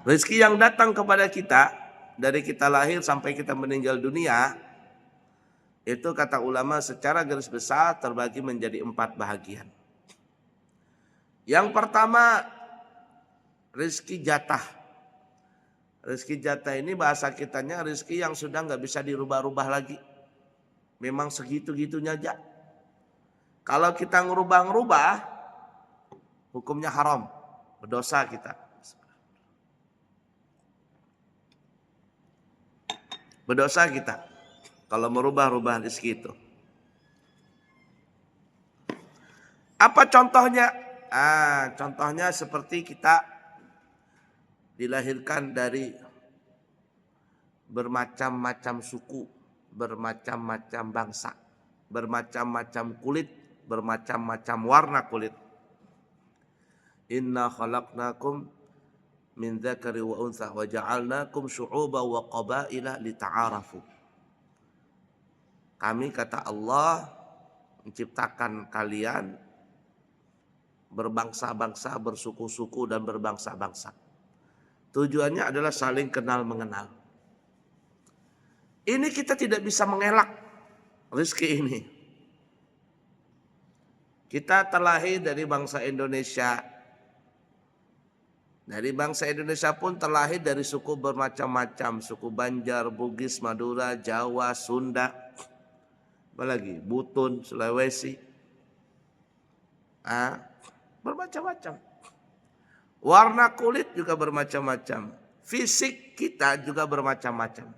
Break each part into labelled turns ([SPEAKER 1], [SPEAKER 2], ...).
[SPEAKER 1] Rezeki yang datang kepada kita dari kita lahir sampai kita meninggal dunia, itu kata ulama secara garis besar terbagi menjadi 4 bahagian. Yang pertama, rezeki jatah. Rezeki jatah ini bahasa kitanya rezeki yang sudah nggak bisa dirubah-rubah lagi. Memang segitu-gitunya aja. Kalau kita ngerubah-ngerubah, hukumnya haram, berdosa kita. Berdosa kita kalau merubah-rubah rezeki itu. Apa contohnya? Contohnya seperti kita dilahirkan dari bermacam-macam suku, bermacam-macam bangsa, bermacam-macam kulit, bermacam-macam warna kulit. Inna khalaqnakum min dzakari wa untha wa ja'alnakum syu'uban wa qabaila lita'arafu. Kami kata Allah menciptakan kalian berbangsa-bangsa, bersuku-suku dan berbangsa-bangsa. Tujuannya adalah saling kenal mengenal. Ini kita tidak bisa mengelak rezeki ini. Kita terlahir dari bangsa Indonesia. Dari bangsa Indonesia pun terlahir dari suku bermacam-macam. Suku Banjar, Bugis, Madura, Jawa, Sunda. Apalagi Butun, Sulawesi. Bermacam-macam. Warna kulit juga bermacam-macam. Fisik kita juga bermacam-macam.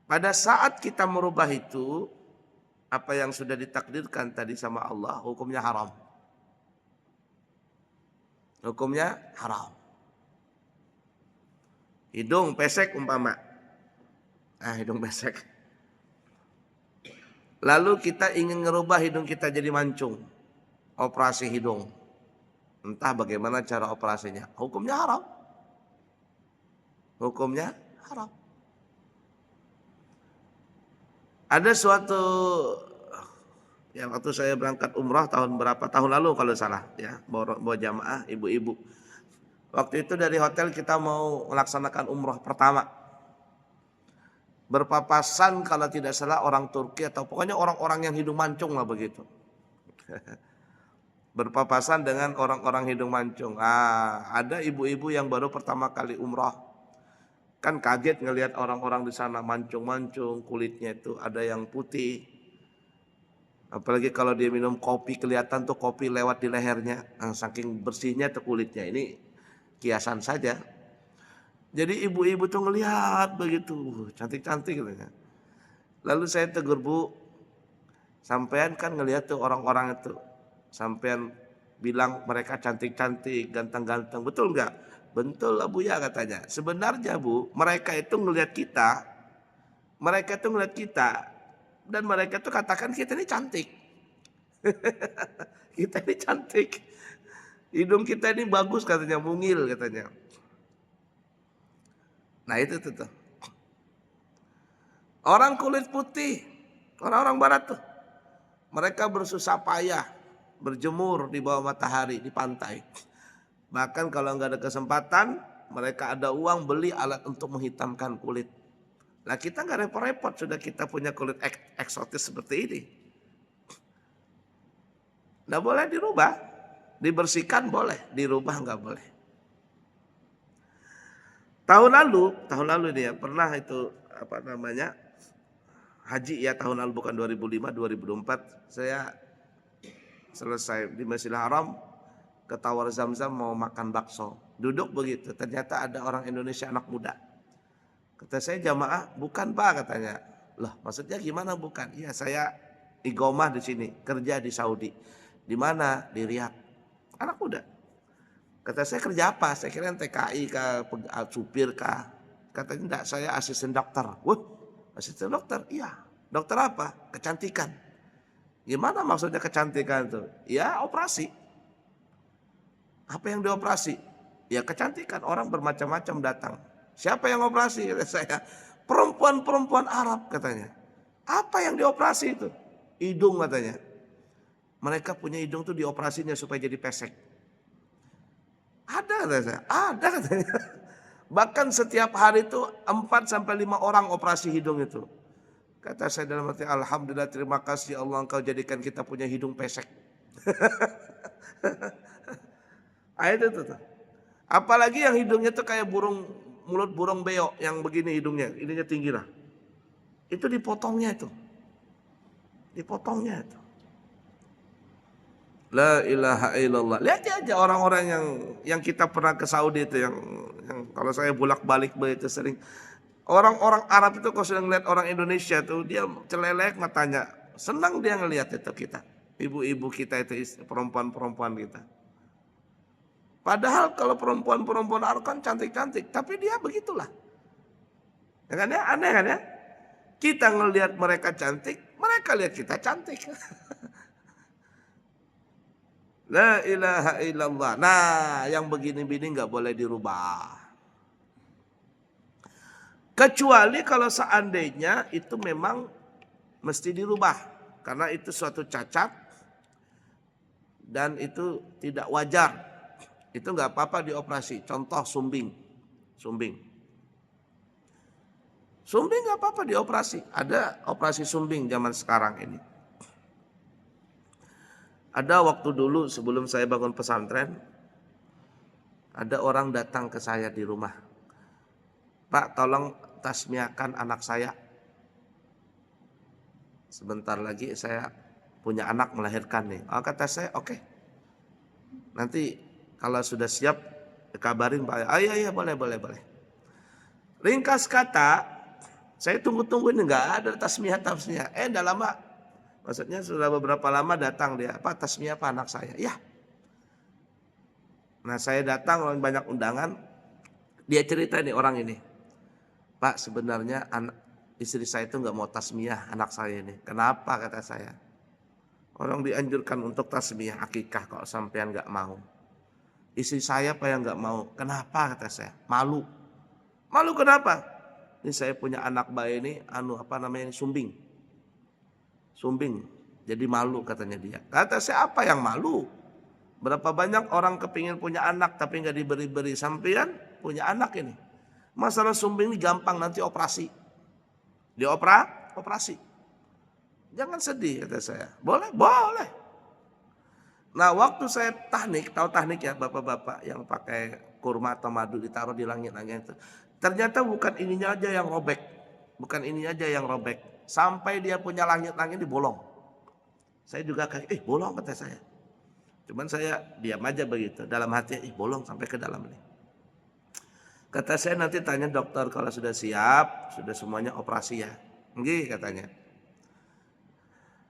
[SPEAKER 1] Pada saat kita merubah itu, apa yang sudah ditakdirkan tadi sama Allah, hukumnya haram. Hukumnya haram. Hidung pesek umpama. Hidung pesek. Lalu kita ingin ngerubah hidung kita jadi mancung. Operasi hidung. Entah bagaimana cara operasinya. Hukumnya haram. Hukumnya haram. Ada suatu waktu saya berangkat umrah tahun lalu kalau salah ya, bawa jamaah ibu-ibu. Waktu itu dari hotel kita mau melaksanakan umrah pertama. Berpapasan kalau tidak salah orang Turki atau pokoknya orang-orang yang hidung mancung lah begitu. Berpapasan dengan orang-orang hidung mancung. Ada ibu-ibu yang baru pertama kali umrah. Kan kaget ngelihat orang-orang di sana mancung-mancung, kulitnya itu ada yang putih. Apalagi kalau dia minum kopi kelihatan tuh kopi lewat di lehernya. Saking bersihnya tuh kulitnya. Ini kiasan saja. Jadi ibu-ibu tuh ngelihat begitu, cantik-cantik katanya. Lalu saya tegur, Bu, sampean kan ngelihat tuh orang-orang itu. Sampean bilang mereka cantik-cantik, ganteng-ganteng. Betul enggak? Betul lah Bu ya katanya. Sebenarnya Bu, mereka itu ngelihat kita. Mereka itu ngelihat kita. Dan mereka tuh katakan kita ini cantik. Kita ini cantik. Hidung kita ini bagus katanya, mungil katanya. Nah itu tuh. Orang kulit putih, orang-orang barat tuh. Mereka bersusah payah berjemur di bawah matahari di pantai. Bahkan kalau nggak ada kesempatan, mereka ada uang beli alat untuk menghitamkan kulit. Nah kita nggak repot-repot, sudah kita punya kulit eksotis seperti ini. Nggak boleh dirubah, dibersihkan boleh, dirubah nggak boleh. Tahun lalu dia pernah itu haji ya, tahun lalu bukan 2005, 2024 saya selesai di Masjidil Haram ke Tawar Zamzam mau makan bakso. Duduk begitu, ternyata ada orang Indonesia anak muda. Kata saya, jamaah, bukan Pak katanya. Loh, maksudnya gimana bukan? Iya, saya iqomah di sini, kerja di Saudi. Di mana? Di Riyadh. Anak muda. Kata saya, kerja apa? Saya kira TKI kah, supir kah? Katanya enggak, saya asisten dokter. Wah, asisten dokter? Iya. Dokter apa? Kecantikan. Gimana maksudnya kecantikan itu? Ya, operasi. Apa yang dioperasi? Ya kecantikan, orang bermacam-macam datang. Siapa yang operasi? Kata saya, perempuan-perempuan Arab katanya. Apa yang dioperasi itu? Hidung katanya. Mereka punya hidung tuh dioperasinya supaya jadi pesek. Ada kata saya, ada katanya. Bahkan setiap hari itu 4 sampai 5 orang operasi hidung itu. Kata saya dalam hati, alhamdulillah, terima kasih Allah engkau jadikan kita punya hidung pesek. Ah, itu tuh. Apalagi yang hidungnya tuh kayak mulut burung beo yang begini hidungnya, ininya tinggi lah. Itu dipotongnya itu. Dipotongnya itu. La ilaha illallah. Lihat aja orang-orang yang kita pernah ke Saudi itu yang kalau saya bolak-balik begitu sering. Orang-orang Arab itu kalau sudah ngeliat orang Indonesia tuh dia celelek matanya. Senang dia ngelihat itu kita. Ibu-ibu kita itu perempuan-perempuan kita. Padahal kalau perempuan-perempuan Arab kan cantik-cantik, tapi dia begitulah. Ya kan ya? Aneh kan ya? Kita ngelihat mereka cantik, mereka lihat kita cantik. La ilaha illallah. Nah, yang begini-begini nggak boleh dirubah. Kecuali kalau seandainya itu memang mesti dirubah. Karena itu suatu cacat dan itu tidak wajar. Itu nggak apa-apa dioperasi. Contoh sumbing. Sumbing nggak apa-apa dioperasi. Ada operasi sumbing zaman sekarang ini. Ada waktu dulu sebelum saya bangun pesantren, ada orang datang ke saya di rumah. Pak, tolong tasmiahkan anak saya. Sebentar lagi saya punya anak melahirkan nih. Oh, kata saya, oke. Nanti kalau sudah siap kabarin Pak. Oh iya boleh. Ringkas kata, saya tunggu-tunggu ini nggak ada tasmiah. Enggak lama. Maksudnya sudah beberapa lama datang dia, Pak, tasmiah Pak anak saya. Ya. Nah saya datang banyak undangan, dia cerita nih orang ini. Pak, sebenarnya istri saya itu nggak mau tasmiah anak saya ini. Kenapa kata saya? Orang dianjurkan untuk tasmiah akikah kok sampean nggak mau. Istri saya apa yang nggak mau? Kenapa kata saya? Malu. Malu kenapa? Ini saya punya anak bayi ini, sumbing. Sumbing, jadi malu katanya dia. Kata saya, apa yang malu? Berapa banyak orang kepingin punya anak tapi nggak diberi-beri. Sampean punya anak ini. Masalah sumbing ini gampang, nanti operasi. Operasi. Jangan sedih kata saya. Boleh. Nah waktu saya tahnik, tahu tahnik ya bapak-bapak yang pakai kurma atau madu ditaruh di langit-langit itu. Ternyata bukan ininya aja yang robek. Sampai dia punya langit-langit dibolong. Saya juga kayak, bolong kata saya. Cuman saya diam aja begitu. Dalam hati, bolong sampai ke dalam nih. Kata saya nanti tanya dokter kalau sudah siap, sudah semuanya operasi ya. Nggih katanya.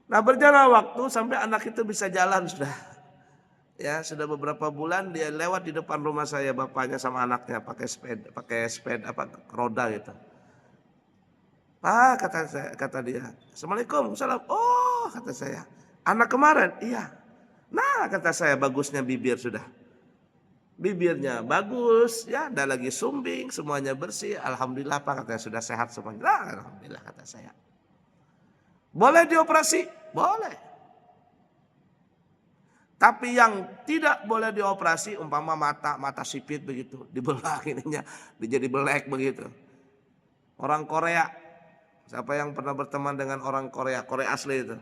[SPEAKER 1] Nah berjalan waktu sampai anak itu bisa jalan sudah. Ya sudah beberapa bulan dia lewat di depan rumah saya, bapaknya sama anaknya pakai sepeda roda gitu. Pak kata dia, Assalamualaikum, salam. Oh kata saya, anak kemarin, iya. Nah kata saya, bagusnya bibir sudah. Bibirnya bagus, ya ada lagi sumbing, semuanya bersih. Alhamdulillah Pak katanya sudah sehat semuanya. Nah, alhamdulillah kata saya. Boleh dioperasi? Boleh. Tapi yang tidak boleh dioperasi umpama mata sipit begitu, dibelah ininya, jadi belek begitu. Orang Korea, siapa yang pernah berteman dengan orang Korea asli itu?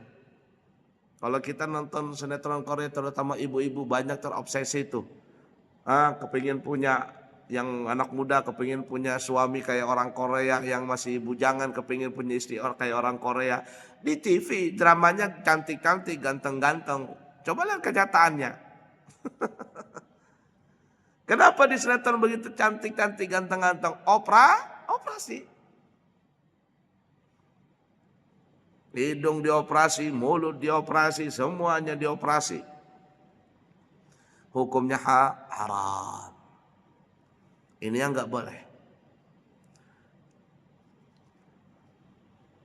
[SPEAKER 1] Kalau kita nonton sinetron Korea terutama ibu-ibu banyak terobsesi itu. Kepingin punya yang anak muda, kepingin punya suami kayak orang Korea, yang masih bujangan kepingin punya istri kayak orang Korea. Di TV dramanya cantik-cantik, ganteng-ganteng. Coba lihat kenyataannya. Kenapa di sinetron begitu cantik-cantik, ganteng-ganteng? Operasi. Hidung dioperasi, mulut dioperasi, semuanya dioperasi. Hukumnya haram. Ini yang nggak boleh.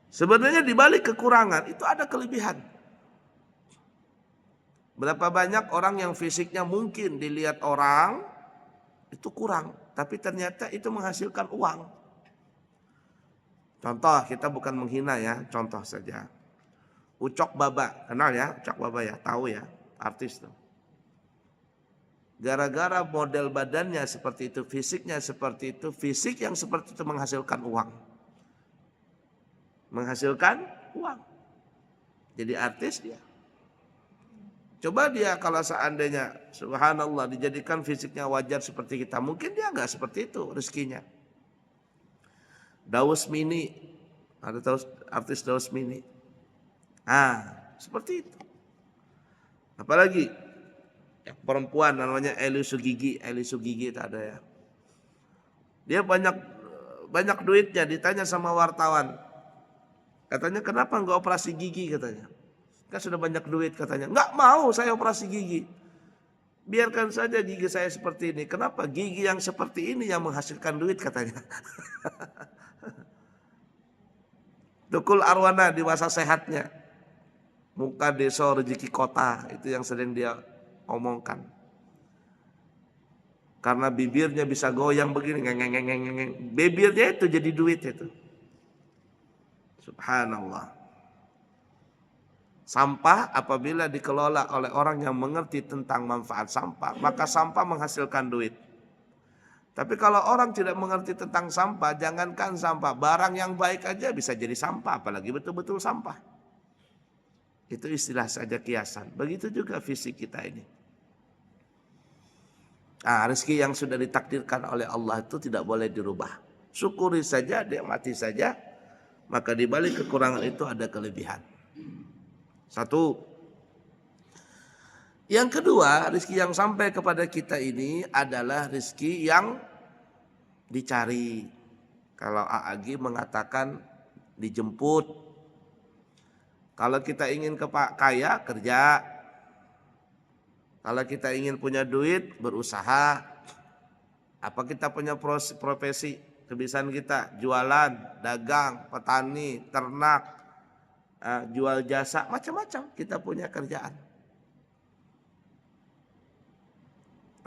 [SPEAKER 1] Sebenarnya di balik kekurangan itu ada kelebihan. Berapa banyak orang yang fisiknya mungkin dilihat orang itu kurang, tapi ternyata itu menghasilkan uang. Contoh, kita bukan menghina ya, contoh saja. Ucok Baba, kenal ya Ucok Baba ya, tahu ya, artis tuh. Gara-gara model badannya seperti itu, fisiknya seperti itu, fisik yang seperti itu menghasilkan uang. Menghasilkan uang. Jadi artis dia. Coba dia kalau seandainya, subhanallah, dijadikan fisiknya wajar seperti kita. Mungkin dia enggak seperti itu rezekinya. Daus Mini, ada tahu artis Daus Mini? Seperti itu. Apalagi yang perempuan namanya Eli Sugigi itu ada ya. Dia banyak duitnya, ditanya sama wartawan. Katanya kenapa enggak operasi gigi katanya. Kan sudah banyak duit katanya. Enggak mau saya operasi gigi. Biarkan saja gigi saya seperti ini. Kenapa gigi yang seperti ini yang menghasilkan duit katanya. Tukul Arwana di masa sehatnya. Muka desa rezeki kota. Itu yang sering dia omongkan. Karena bibirnya bisa goyang begini. Bibirnya itu jadi duit itu. Subhanallah. Sampah apabila dikelola oleh orang yang mengerti tentang manfaat sampah, maka sampah menghasilkan duit. Tapi kalau orang tidak mengerti tentang sampah, jangankan sampah, barang yang baik aja bisa jadi sampah, apalagi betul-betul sampah. Itu istilah saja, kiasan. Begitu juga fisik kita ini. Rezeki yang sudah ditakdirkan oleh Allah itu tidak boleh dirubah. Syukuri saja, nikmati saja, maka di balik kekurangan itu ada kelebihan. Satu. Yang kedua, rezeki yang sampai kepada kita ini adalah rezeki yang dicari. Kalau AAG mengatakan dijemput. Kalau kita ingin kaya, kerja. Kalau kita ingin punya duit, berusaha. Apa kita punya profesi? Kebiasaan kita jualan, dagang, petani, ternak, jual jasa, macam-macam kita punya kerjaan.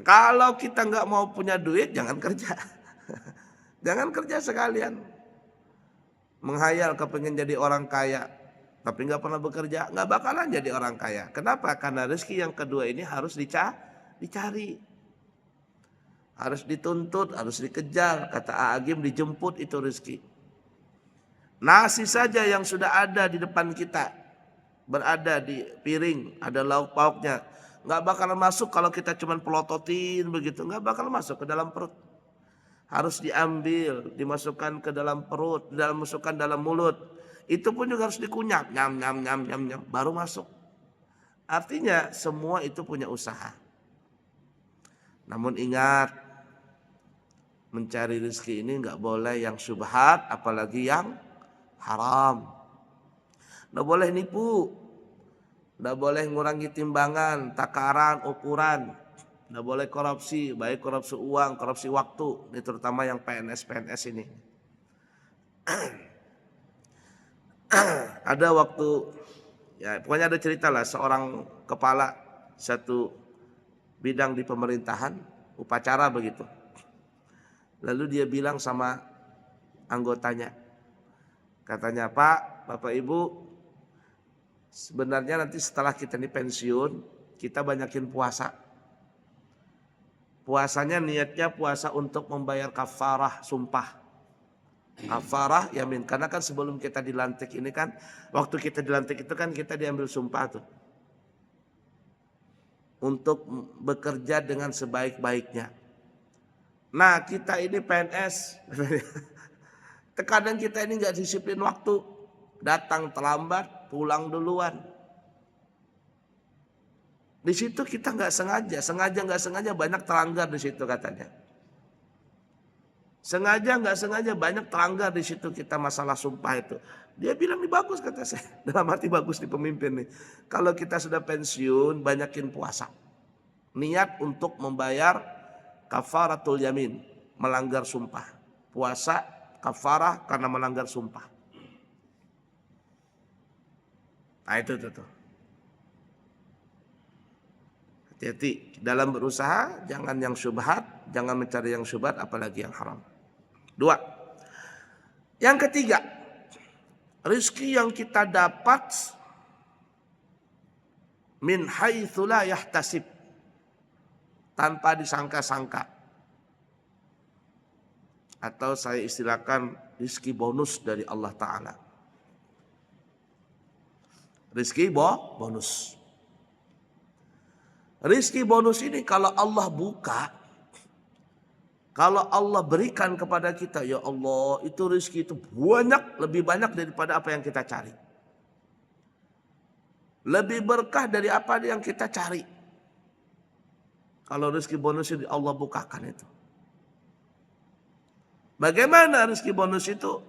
[SPEAKER 1] Kalau kita nggak mau punya duit, jangan kerja. Jangan kerja sekalian. Menghayal kepengen jadi orang kaya, tapi nggak pernah bekerja, nggak bakalan jadi orang kaya. Kenapa? Karena rezeki yang kedua ini harus dicari. Harus dituntut, harus dikejar. Kata Agim, dijemput itu rezeki. Nasi saja yang sudah ada di depan kita, berada di piring, ada lauk pauknya, nggak bakalan masuk kalau kita cuma pelototin begitu, nggak bakalan masuk ke dalam perut. Harus diambil, dimasukkan ke dalam perut, masukkan dalam mulut. Itu pun juga harus dikunyah, nyam, baru masuk. Artinya semua itu punya usaha. Namun ingat, mencari rezeki ini nggak boleh yang syubhat, apalagi yang haram. Nggak boleh nipu, nggak boleh ngurangi timbangan, takaran, ukuran, nggak boleh korupsi, baik korupsi uang, korupsi waktu, ini terutama yang PNS ini. Ada waktu, ya pokoknya ada cerita lah, seorang kepala satu bidang di pemerintahan, upacara begitu. Lalu dia bilang sama anggotanya, katanya, Bapak Ibu, sebenarnya nanti setelah kita ini pensiun, kita banyakin puasa. Puasanya niatnya puasa untuk membayar kafarah sumpah. Kafarah yamin, karena kan sebelum kita dilantik ini kan, waktu kita dilantik itu kan kita diambil sumpah tuh. Untuk bekerja dengan sebaik-baiknya. Nah kita ini PNS, terkadang kita ini gak disiplin waktu, datang terlambat, pulang duluan. Di situ kita nggak sengaja banyak terlanggar di situ katanya. Sengaja nggak sengaja banyak terlanggar di situ kita masalah sumpah itu. Dia bilang ini bagus kata saya. Dalam hati bagus di pemimpin nih. Kalau kita sudah pensiun banyakin puasa. Niat untuk membayar kafaratul yamin, melanggar sumpah. Puasa kafarah karena melanggar sumpah. Nah itu tuh. Hati-hati dalam berusaha, jangan yang syubhat, jangan mencari yang syubhat apalagi yang haram. 2. Yang ketiga, rezeki yang kita dapat min haitsu la yahtasib. tanpa disangka-sangka. Atau saya istilahkan rizki bonus dari Allah Ta'ala. Rizki bonus. Rizki bonus ini kalau Allah buka, kalau Allah berikan kepada kita, ya Allah, itu rizki itu banyak, lebih banyak daripada apa yang kita cari. Lebih berkah dari apa yang kita cari. Kalau rizki bonus ini Allah bukakan itu. Bagaimana rizki bonus itu?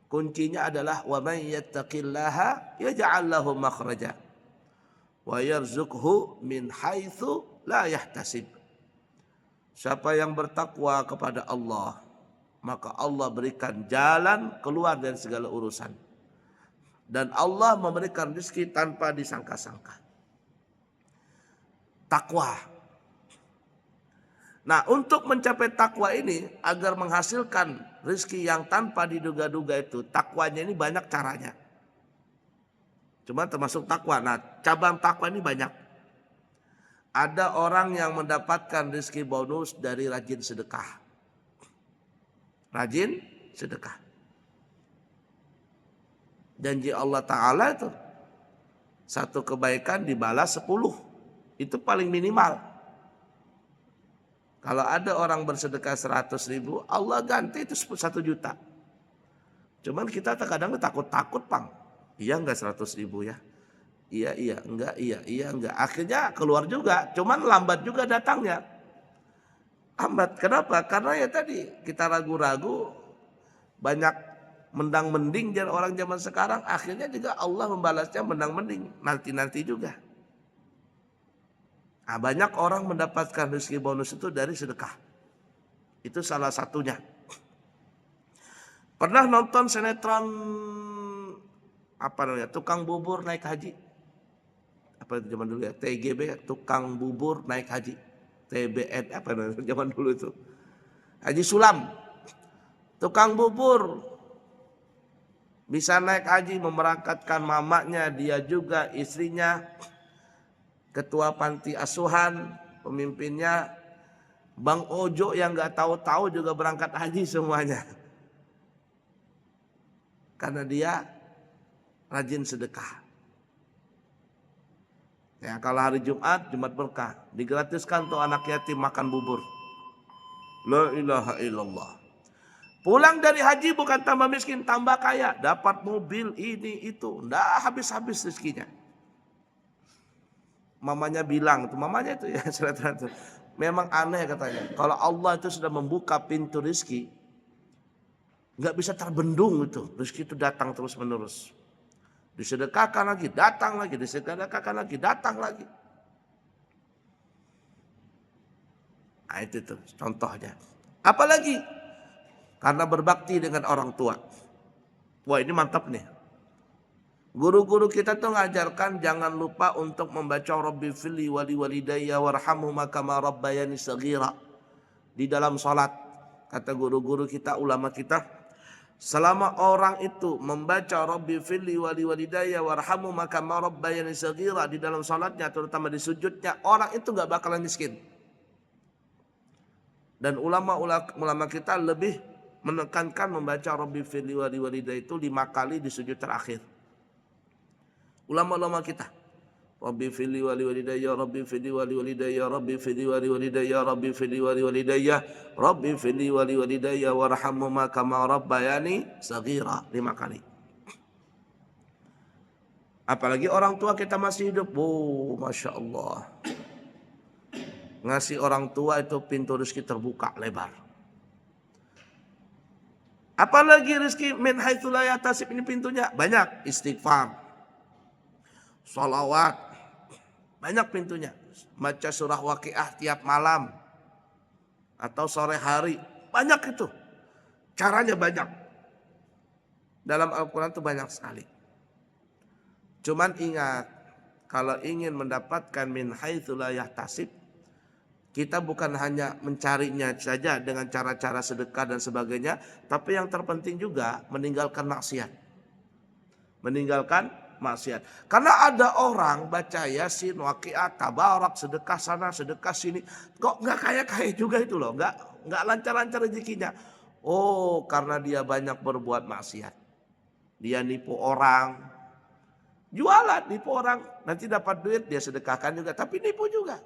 [SPEAKER 1] Kuncinya adalah wa may yattaqillaha yaj'al lahu makhraja wa yarzuqhu min haitsu la yahtasib. Siapa yang bertakwa kepada Allah, maka Allah berikan jalan keluar dari segala urusan. Dan Allah memberikan rezeki tanpa disangka-sangka. Takwa. Nah, untuk mencapai takwa ini, agar menghasilkan rezeki yang tanpa diduga-duga itu, takwanya ini banyak caranya. Cuma termasuk takwa. Nah, cabang takwa ini banyak. Ada orang yang mendapatkan rezeki bonus dari rajin sedekah. Rajin sedekah. Janji Allah Ta'ala itu, satu kebaikan dibalas 10. Itu paling minimal. Kalau ada orang bersedekah 100.000, Allah ganti itu 1 juta. Cuman kita kadang takut-takut, Pang. Iya enggak 100.000 ya? Iya enggak. Akhirnya keluar juga, cuman lambat juga datangnya. Lambat, kenapa? Karena ya tadi kita ragu-ragu, banyak mendang-mending orang zaman sekarang. Akhirnya juga Allah membalasnya mendang-mending, nanti-nanti juga. Nah, banyak orang mendapatkan rezeki bonus itu dari sedekah. Itu salah satunya. Pernah nonton sinetron apa namanya? Tukang bubur naik haji. Apa itu zaman dulu ya? TGB, tukang bubur naik haji. TBN apa namanya zaman dulu itu? Haji Sulam. Tukang bubur bisa naik haji, memberangkatkan mamanya, dia juga, istrinya, ketua panti asuhan, pemimpinnya, Bang Ojo yang gak tahu-tahu juga berangkat haji semuanya. Karena dia rajin sedekah. Ya, kalau hari Jumat berkah, digratiskan tuh anak yatim makan bubur. La ilaha illallah. Pulang dari haji bukan tambah miskin, tambah kaya, dapat mobil ini itu, nggak habis-habis rezekinya. Mamanya bilang, mamanya itu ya, memang aneh katanya. Kalau Allah itu sudah membuka pintu rezeki, nggak bisa terbendung itu, rezeki itu datang terus menerus. Disedekahkan lagi, datang lagi, disedekahkan lagi, datang lagi. Nah itu tuh contohnya. Apalagi karena berbakti dengan orang tua. Wah ini mantap nih. Guru-guru kita tuh ngajarkan jangan lupa untuk membaca Rabbi fili wali walidayya warhamhuma kama rabbayani shaghira di dalam salat. Kata guru-guru kita, ulama kita, selama orang itu membaca Rabbi fili wali walidayya warhamhuma kama rabbayani shaghira di dalam salatnya, terutama di sujudnya, orang itu enggak bakalan miskin. Dan ulama kita lebih menekankan membaca Rabbi fili wali walidayya itu 5 kali di sujud terakhir. Ulama-ulama kita, Rabbi fili wali walidayya, Rabbi fili wali walidayya, Rabbi fili wali walidayya, Rabbi fili wali walidayya, Rabbi fili wali walidayya warhamhuma kama rabbayani shaghira 5 kali. Apalagi orang tua kita masih hidup, masya Allah. Ngasih orang tua itu pintu rezeki terbuka lebar. Apalagi rezeki min haitsu la yahtasib, ini pintunya banyak. Istighfar, sholawat, banyak pintunya. Baca surah Waqiah tiap malam atau sore hari, banyak itu. Caranya banyak. Dalam Al-Quran itu banyak sekali. Cuman ingat, kalau ingin mendapatkan min haitsu la yahtasib, kita bukan hanya mencarinya saja dengan cara-cara sedekah dan sebagainya, tapi yang terpenting juga meninggalkan maksiat. Meninggalkan maksiat. Karena ada orang baca Yasin, Waqiah, Tabarak, sedekah sana, sedekah sini, kok nggak kaya-kaya juga itu loh, nggak lancar-lancar rezekinya. Oh, karena dia banyak berbuat maksiat. Dia nipu orang, jualan nipu orang, nanti dapat duit dia sedekahkan juga, tapi nipu juga.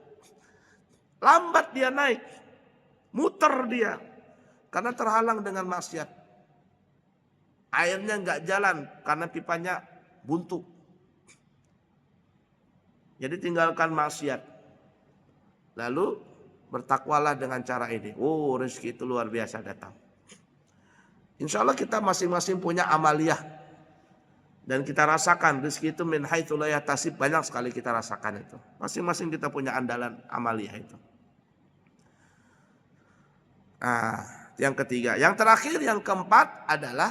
[SPEAKER 1] Lambat dia naik, muter dia, karena terhalang dengan maksiat. Airnya nggak jalan karena pipanya buntu. Jadi tinggalkan maksiat. Lalu bertakwalah dengan cara ini. Oh, rezeki itu luar biasa datang. Insya Allah kita masing-masing punya amaliyah. Dan kita rasakan rezeki itu min haitsu la yahtasib, banyak sekali kita rasakan itu. Masing-masing kita punya andalan amaliyah itu. Nah, yang ketiga, yang terakhir, yang keempat adalah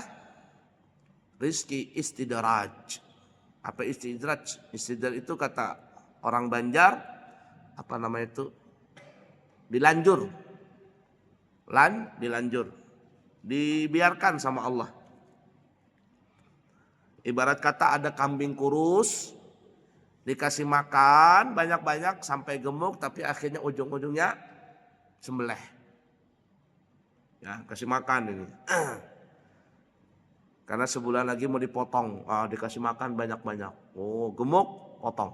[SPEAKER 1] rizki istidraj. Apa istidraj? Istidraj itu kata orang Banjar, apa nama itu? Dilanjur. Dilanjur. Dibiarkan sama Allah. Ibarat kata ada kambing kurus, dikasih makan banyak-banyak sampai gemuk, tapi akhirnya ujung-ujungnya sembelih. Ya, kasih makan ini. Karena sebulan lagi mau dipotong, dikasih makan banyak-banyak. Oh, gemuk, potong.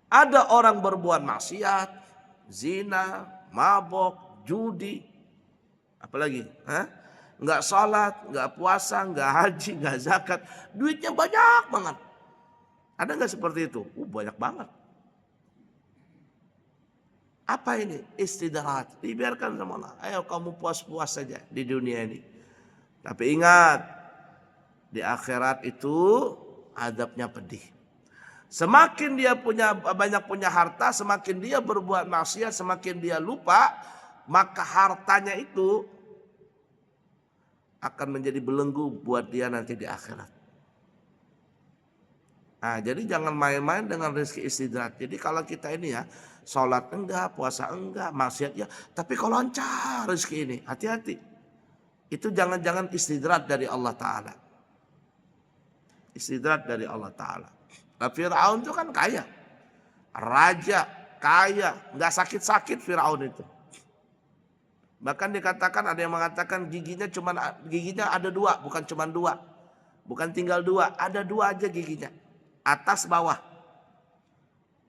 [SPEAKER 1] Ada orang berbuat maksiat, zina, mabok, judi, apalagi, nggak sholat, nggak puasa, nggak haji, nggak zakat, duitnya banyak banget. Ada nggak seperti itu? Banyak banget. Apa ini? Istirahat. Dibiarkan sama Allah. Ayo kamu puas-puas saja di dunia ini. Tapi ingat, di akhirat itu azabnya pedih. Semakin dia banyak punya harta, semakin dia berbuat maksiat, semakin dia lupa, maka hartanya itu akan menjadi belenggu buat dia nanti di akhirat. Nah, jadi jangan main-main dengan rezeki istidrat. Jadi kalau kita ini ya, sholat enggak, puasa enggak, maksiat ya, tapi kalau lancar rezeki ini, hati-hati. Itu jangan-jangan istidrat dari Allah Ta'ala. Istidrat dari Allah Ta'ala. Nah, Fir'aun itu kan kaya. Raja, kaya. Nggak sakit-sakit Fir'aun itu. Bahkan dikatakan, ada yang mengatakan giginya ada 2, bukan cuma 2. Bukan tinggal 2, ada 2 aja giginya. Atas bawah.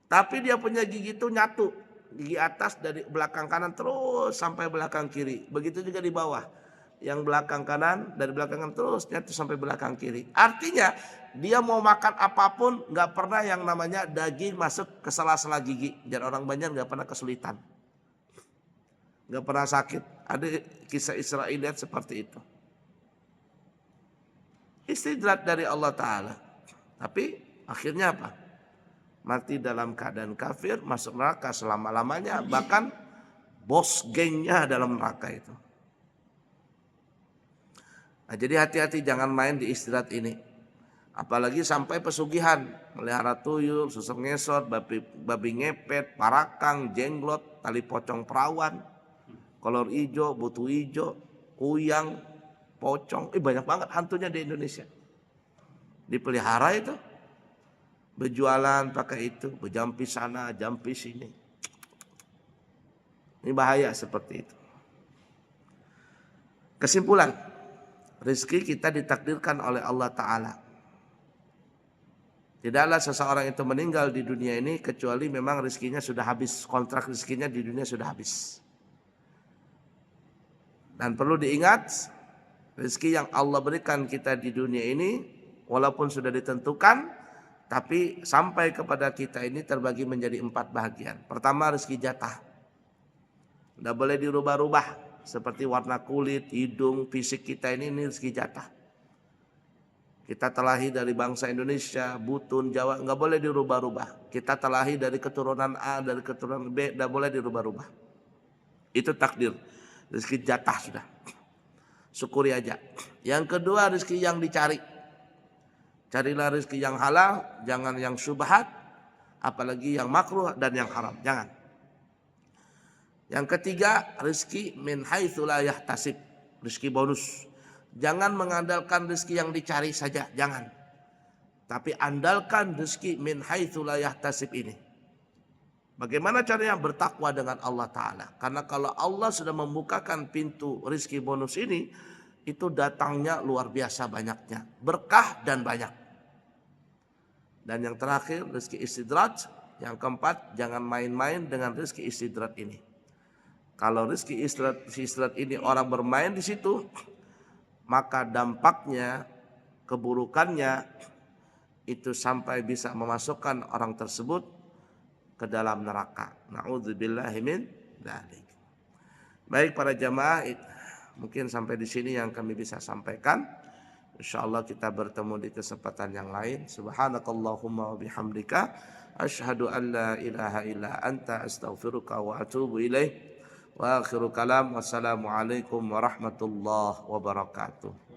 [SPEAKER 1] Tapi dia punya gigi itu nyatu. Gigi atas dari belakang kanan terus sampai belakang kiri. Begitu juga di bawah. Yang belakang kanan, dari belakang kanan terus nyatu sampai belakang kiri. Artinya dia mau makan apapun nggak pernah yang namanya daging masuk ke sela-sela gigi. Dan orang Banjar nggak pernah kesulitan, nggak pernah sakit. Ada kisah Israiliyat seperti itu. Istidrat dari Allah Ta'ala. Tapi akhirnya apa? Mati dalam keadaan kafir, masuk neraka selama-lamanya. Bahkan bos gengnya dalam neraka itu. Nah, jadi hati-hati jangan main di istirahat ini. Apalagi sampai pesugihan, melihara tuyul, susuk ngesot, babi ngepet, parakang, jenglot, tali pocong perawan, kolor ijo, butu ijo, kuyang, pocong. Banyak banget hantunya di Indonesia. Dipelihara itu. Berjualan pakai itu, berjampi sana, jampi sini. Ini bahaya seperti itu. Kesimpulan, rezeki kita ditakdirkan oleh Allah Ta'ala. Tidaklah seseorang itu meninggal di dunia ini kecuali memang rezekinya sudah habis. Kontrak rezekinya di dunia sudah habis. Dan perlu diingat, rezeki yang Allah berikan kita di dunia ini walaupun sudah ditentukan, tapi sampai kepada kita ini terbagi menjadi 4 bahagian. Pertama, rezeki jatah. Tidak boleh dirubah-rubah. Seperti warna kulit, hidung, fisik kita ini rezeki jatah. Kita terlahir dari bangsa Indonesia, Butun, Jawa, nggak boleh dirubah-rubah. Kita terlahir dari keturunan A, dari keturunan B, nggak boleh dirubah-rubah. Itu takdir, rezeki jatah sudah. Syukuri aja. Yang kedua, rezeki yang dicari. Carilah rezeki yang halal, jangan yang syubhat, apalagi yang makruh dan yang haram, jangan. Yang ketiga, rezeki min haitsu la yahtasib, rezeki bonus. Jangan mengandalkan rezeki yang dicari saja, jangan. Tapi andalkan rezeki min haitsu la yahtasib ini. Bagaimana caranya bertakwa dengan Allah Ta'ala? Karena kalau Allah sudah membukakan pintu rezeki bonus ini, itu datangnya luar biasa banyaknya. Berkah dan banyak. Dan yang terakhir rezeki istidraj. Yang keempat, jangan main-main dengan rezeki istidraj ini. Kalau rezeki istidraj ini orang bermain di situ, maka dampaknya, keburukannya itu sampai bisa memasukkan orang tersebut ke dalam neraka. Na'udzubillahi min dzalik. Baik para jamaah, mungkin sampai di sini yang kami bisa sampaikan. Insyaallah kita bertemu di kesempatan yang lain. Subhanakallahumma wa bihamdika asyhadu an la ilaha illa anta astaghfiruka wa atubu ilaik. Wa akhiru kalam wassalamu alaikum warahmatullahi wabarakatuh.